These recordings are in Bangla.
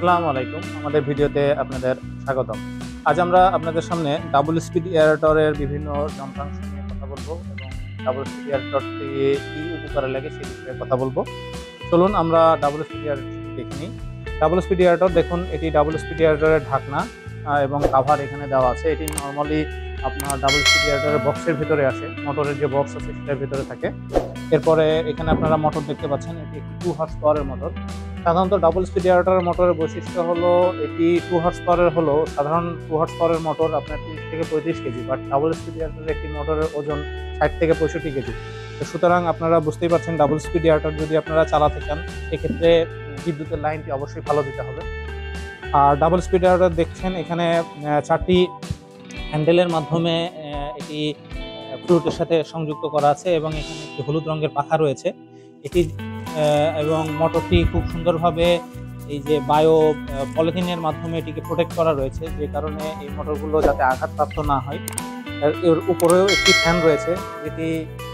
আসসালামু আলাইকুম, আমাদের ভিডিওতে আপনাদের স্বাগতম। আজ আমরা আপনাদের সামনে ডাবল স্পিড এয়ারেটরের বিভিন্ন যন্ত্রাংশ নিয়ে কথা বলবো এবং ডাবল স্পিড এয়ারেটর থেকে কি উপকারে লাগে সেই বিষয়ে কথা বলবো। চলুন আমরা ডাবল স্পিড এয়ারেটর দেখে নিই। ডাবল স্পিড এয়ারেটর দেখুন, এটি ডাবল স্পিড এয়ারেটরের ঢাকনা এবং কাভার এখানে দেওয়া আছে। এটি নর্মালি আপনার ডাবল স্পিড এয়ারেটরের বক্সের ভিতরে আসে, মোটরের যে বক্স আছে সেটার ভিতরে থাকে। এরপরে এখানে আপনারা মোটর দেখতে পাচ্ছেন, এটি একটি 2 হর্স পাওয়ারের মোটর। সাধারণত ডাবল স্পিড এয়ারেটরের মোটরের বৈশিষ্ট্য হলো এটি 2 হর্স পাওয়ারের হলো সাধারণ 2 হর্স পাওয়ারের মোটর আপনার 30 থেকে 35 কেজি, বাট ডাবল স্পিড এয়ারেটরের একটি মোটরের ওজন 60 থেকে 65 কেজি। তো সুতরাং আপনারা বুঝতেই পারছেন, ডাবল স্পিড এয়ারেটর যদি আপনারা চালাতে চান সেক্ষেত্রে বিদ্যুতের লাইনটি অবশ্যই ভালো দিতে হবে। আর ডাবল স্পিড এয়ারেটর দেখছেন এখানে 4টি হ্যান্ডেলের মাধ্যমে এটি ফ্লুটের সাথে সংযুক্ত করা আছে এবং এখানে একটি হলুদ রঙের পাখা রয়েছে এটি, এবং মোটরটি খুব সুন্দরভাবে এই যে বায়ো পলিথিনের মাধ্যমে এটিকে প্রোটেক্ট করা রয়েছে, যে কারণে এই মোটরগুলো যাতে আঘাতপ্রাপ্ত না হয়। এর উপরেও একটি ফ্যান রয়েছে, যেটি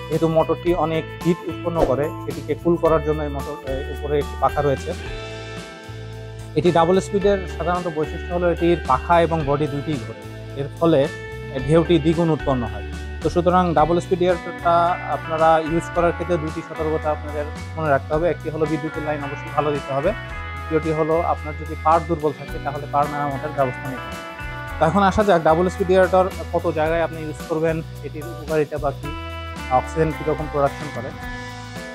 যেহেতু মোটরটি অনেক হিট উৎপন্ন করে সেটিকে কুল করার জন্য এই মোটর উপরে একটি পাখা রয়েছে। এটি ডাবল স্পিডের সাধারণত বৈশিষ্ট্য হলো এটির পাখা এবং বডি দুইটি ঘোরে, এর ফলে ঢেউটি দ্বিগুণ উৎপন্ন হয়। তো সুতরাং ডাবল স্পিড এয়ারেটরটা আপনারা ইউজ করার ক্ষেত্রে দুটি সতর্কতা আপনাদের মনে রাখতে হবে। একটি হলো বিদ্যুতের লাইন অবশ্যই ভালো দিতে হবে, দ্বিতীয়টি হলো আপনার যদি পাওয়ার দুর্বল থাকে তাহলে পাওয়ার মেরামতের ব্যবস্থা নিতে হবে। তো এখন আসা যাক ডাবল স্পিড এয়ারেটর কত জায়গায় আপনি ইউজ করবেন, এটির উপকারিতা বা কি, অক্সিজেন কীরকম প্রোডাকশন করে।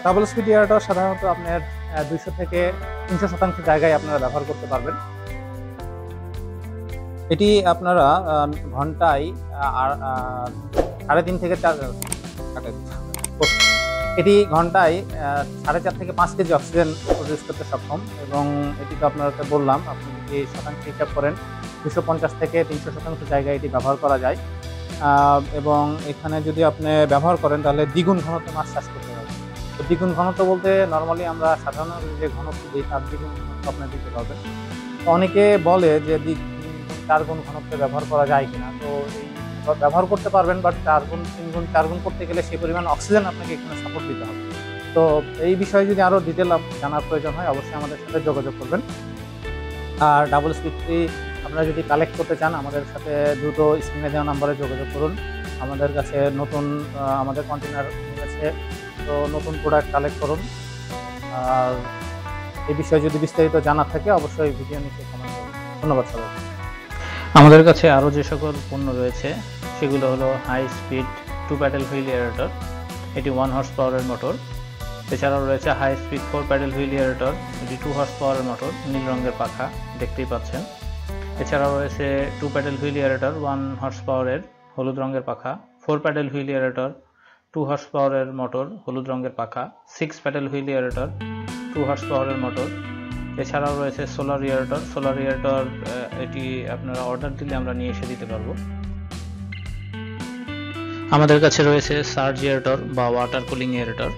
ডাবল স্পিড এয়ারেটর সাধারণত আপনার 200 থেকে 300% জায়গায় আপনারা ব্যবহার করতে পারবেন। এটি আপনারা ঘন্টায় 3.5 থেকে 4, এটি ঘন্টায় 4.5 থেকে 5 কেজি অক্সিজেন প্রডিউস করতে সক্ষম এবং এটি তো আপনাকে বললাম, আপনি যদি শতাংশ হিসাব করেন 250 থেকে 300% জায়গায় এটি ব্যবহার করা যায়। এবং এখানে যদি আপনি ব্যবহার করেন তাহলে দ্বিগুণ ঘনত্বে মাছ চাষ করতে হবে। তো দ্বিগুণ ঘনত্ব বলতে নর্মালি আমরা সাধারণত যে ঘনত্ব দিই তার দ্বিগুণ ঘনত্ব আপনার দিতে পারবেন। তো অনেকে বলে যে 4 গুণ ঘনত্বে ব্যবহার করা যায় কিনা, তো এই ব্যবহার করতে পারবেন, বাট 4 গুণ 3 গুণ 4 গুণ করতে গেলে সেই পরিমাণ অক্সিজেন আপনাকে এখানে সাপোর্ট দিতে হবে। তো এই বিষয়ে যদি আরও ডিটেল জানার প্রয়োজন হয় অবশ্যই আমাদের সাথে যোগাযোগ করবেন। আর ডাবল স্পিডটি আপনারা যদি কালেক্ট করতে চান আমাদের সাথে দ্রুত স্ক্রিনে দেওয়া নাম্বারে যোগাযোগ করুন। আমাদের কাছে নতুন আমাদের কন্টেনার আছে, তো নতুন প্রোডাক্ট কালেক্ট করুন। আর এই বিষয়ে যদি বিস্তারিত জানার থাকে অবশ্যই ভিডিও নিচে কমেন্ট করুন। ধন্যবাদ সবাইকে। আমাদের কাছে আরও যে সকল পণ্য রয়েছে সেগুলো হলো high speed 2 paddle wheel aerator, এটি 1 হর্স পাওয়ারের মোটর। এছাড়াও রয়েছে high speed 4 paddle wheel aerator, এটি 2 হর্স পাওয়ারের মোটর, নীল রঙের পাখা দেখতেই পাচ্ছেন। এছাড়াও রয়েছে 2 প্যাডেল হুইল এয়ারেটর 1 হর্স পাওয়ারের, হলুদ রঙের পাখা। 4 প্যাডেল হুইল এয়ারেটর 2 হর্স পাওয়ারের মোটর, হলুদ রঙের পাখা। 6 প্যাডেল হুইল এয়ারেটর 2 হর্স পাওয়ারের মোটর। এছাড়াও রয়েছে সোলার এয়ারেটর, এটি আপনারা অর্ডার দিলে আমরা নিয়ে এসে দিতে পারবো। আমাদের কাছে রয়েছে সার্জ এয়ারেটর বা ওয়াটার কুলিং এয়ারেটর,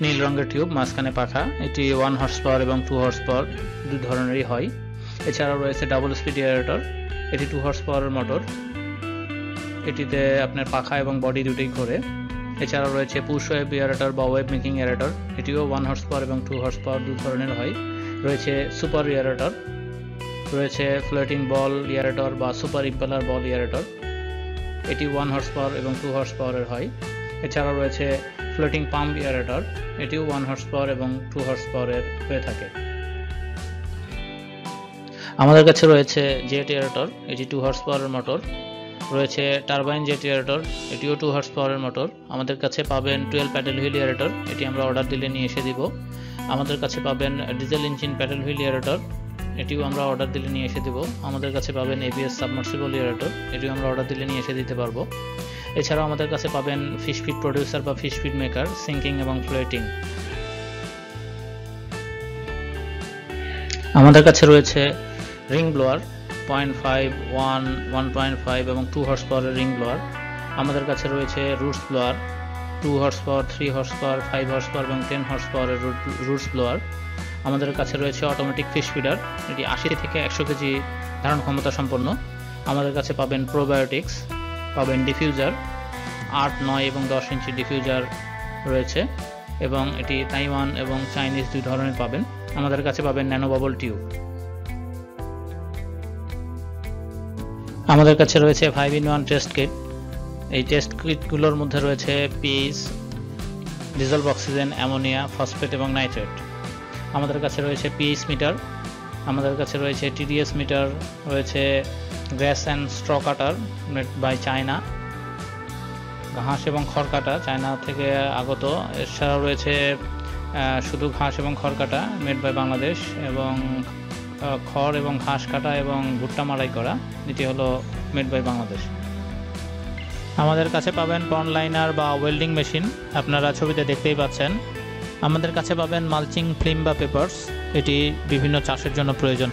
নীল রঙের টিউব, মাঝখানে পাখা। এটি 1 হর্স পাওয়ার এবং 2 হর্স পাওয়ার দুই ধরনেরই হয়। এছাড়াও রয়েছে ডাবল স্পিড এয়ারেটর, এটি 2 হর্স পাওয়ারের মোটর, এটিতে আপনার পাখা এবং বডি দুটোই ঘোরে। এছাড়াও রয়েছে পুশ ওয়েভ এয়ারেটর বা ওয়েভ মেকিং এয়ারেটর, এটিও 1 হর্স পাওয়ার এবং 2 হর্স পাওয়ার দুই ধরনের হয়। রয়েছে সুপার এয়ারেটর, রয়েছে ফ্লোটিং বল এয়ারেটর বা সুপার ইম্পেলার বল এয়ারেটর, এটি 1 হর্স পাওয়ার এবং 2 হর্স পাওয়ারের হয়। এছাড়াও রয়েছে ফ্লোটিং পাম্প এয়ারেটর, এটিও 1 হর্স পাওয়ার এবং 2 হর্স পাওয়ারের হয়ে থাকে। আমাদের কাছে রয়েছে জেট এয়ারেটর, এটি 2 হর্স পাওয়ারের মোটর। রয়েছে টারবাইন জেট এয়ারেটর, এটিও 2 হর্স পাওয়ারের মোটর। আমাদের কাছে পাবেন 12 প্যাডেল হুইল এয়ারেটর, এটি আমরা অর্ডার দিলে নিয়ে এসে দিব। আমাদের কাছে পাবেন diesel engine pedal wheel aerator, এটিও আমরা অর্ডার দিলে নিয়ে এসে দেব। আমাদের কাছে পাবেন এবিএস সাবমার্সিবল এয়ারেটর, এটিও আমরা অর্ডার দিলে নিয়ে এসে দিতে পারবো। এছাড়াও আমাদের কাছে পাবেন ফিশ ফিড প্রডিউসার বা ফিশ ফিড মেকার, সিঙ্কিং এবং ফ্লোটিং। আমাদের কাছে রয়েছে রিং ব্লোয়ার 0.5, 1, 1.5 এবং 2 হর্স পাওয়ারের রিং ব্লোয়ার। আমাদের কাছে রয়েছে roots blower 2 horse power, 3 horse power, 5 horse power এবং 10 হর্স পাওয়ারের রুটস ব্লোয়ার। আমাদের কাছে রয়েছে অটোমেটিক ফিশ ফিডার, এটি 80 থেকে 100 কেজি ধারণ ক্ষমতা সম্পন্ন। আমাদের কাছে পাবেন প্রোবায়োটিক্স, পাবেন ডিফিউজার 8, 9 এবং 10 ইঞ্চি ডিফিউজার রয়েছে এবং এটি তাইওয়ান এবং চাইনিজ দুই ধরনের পাবেন। আমাদের কাছে পাবেন ন্যানো বাবল টিউব। আমাদের কাছে রয়েছে 5-in-1 টেস্ট কিট। এই টেস্ট কিটগুলোর মধ্যে রয়েছে pH, dissolved oxygen, ammonia, phosphate এবং নাইট্রেট। আমাদের কাছে রয়েছে পিএইচ মিটার, আমাদের কাছে রয়েছে টিডিএস মিটার, রয়েছে grass and straw cutter made by China, ঘাস এবং খড় কাটা চায়না থেকে আগত। এছাড়াও রয়েছে শুধু ঘাস এবং খড় কাটা মেড বাই বাংলাদেশ, এবং খড় এবং ঘাস কাটা এবং ভুট্টা মাড়াই করা, এটি হলো মেড বাই বাংলাদেশ। আমাদের কাছে পাবেন পন্ড লাইনার বা ওয়েল্ডিং মেশিন, আপনারা ছবিতে দেখতেই পাচ্ছেন। আমাদের কাছে পাবেন মালচিং ফিল্ম বা পেপারস, এটি বিভিন্ন চাষের জন্য প্রয়োজন।